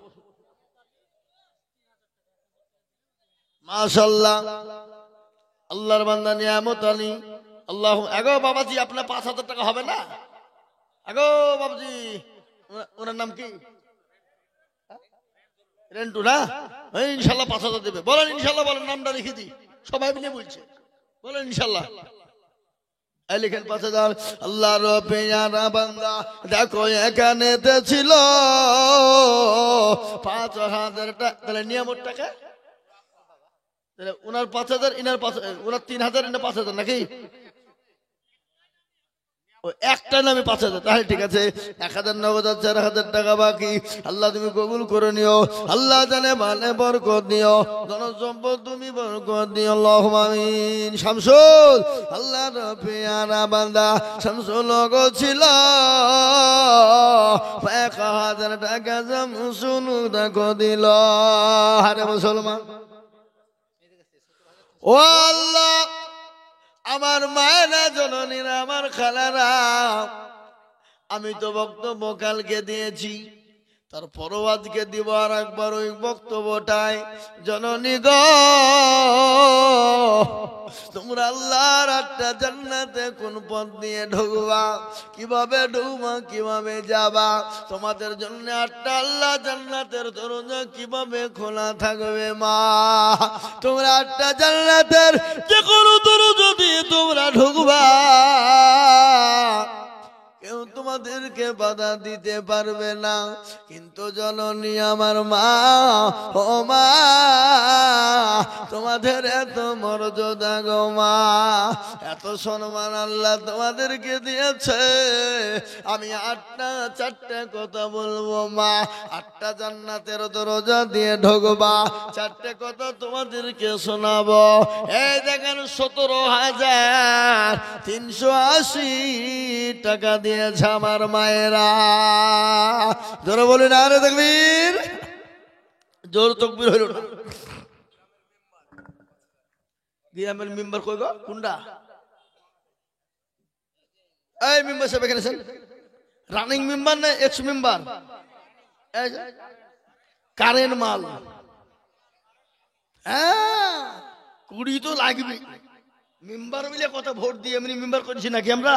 মাশাআল্লাহ, আল্লাহর বান্দা নিয়ামত আলী। আল্লাহ এগো বাবাজি, আপনার 5000 টাকা হবে না? এগো বাবাজি, ওনার নাম কি? রেন্টু না? ইনশাল্লাহ 5000 দেবে। বলেন ইনশাল্লাহ, বলেন নামটা লিখে দিই। সবাই মিলে বলছে, বলেন ইনশাল্লাহ। লিখেন 5000। আল্লাহর পেয়ারা বান্দা দেখো এখানে ছিল 5000 টাকা। তাহলে নিয়ামত টাকা, তাহলে ওনার 5000, ইনার 5000, ওনার 3000, ইনার 5000 নাকি? একটা নামে 5000। তাহলে ঠিক আছে, 1000 নগদ, 4000 টাকা বাকি। আল্লাহ তুমি কবুল করে নিও। আল্লাহ জানে মানে বরকত দিও, ধন সম্পদ তুমি বরকত দিও। আল্লাহুম্মা আমিন। শামসুল, আল্লাহর পেয়ারা বান্দা শামসুল গো ছিল 1000 টাকা শামসুল দেখো দিল। আরে মুসলমান, ও আল্লাহ, আমার মায়েরা, জননীরা, আমার খালারা, আমি তো বক্তব্য কালকে দিয়েছি, তারপরও আজকে দিব আর একবার ওই বক্তব্যটাই, জননী গ তোমরা আল্লাহর একটা জান্নাতে কোন পথ নিয়ে ঢুকবা, কিভাবে ঢুকবা, কিভাবে যাবা? তোমাদের জন্য একটা আল্লাহ জান্নাতের দরজা কিভাবে খোলা থাকবে মা? তোমরা একটা জান্নাতের যে কোনো দরজা দিয়ে তোমরা ঢুকবা, কেউ তোমাদেরকে বাধা দিতে পারবে না। কিন্তু জননী আমার মা, ও মা, তোমাদের এত মর্যাদা গো মা, এত সম্মান আল্লাহ তোমাদেরকে দিয়েছে। আমি চারটে কথা বলবো মা, 8টা জান্নাতের দরজা দিয়ে ঢুকবা, 4টে কথা তোমাদেরকে শোনাবো। এই দেখেন 17,380 টাকা দিয়েছে আমার মায়েরা। জোরে বলুন আরে তাকবীর, জোর তাকবীর হইল না। গ্রামের মেম্বার কই গো, কোনটা? এই মেম্বার সাহেব এখানে আছেন? রানিং মেম্বার না এক্স মেম্বার? কারেন্ট মাল, হ্যাঁ 20 তো লাগবে। মেম্বার মিলে কথা ভোট দিয়ে এমনি মেম্বার করেছি নাকি আমরা?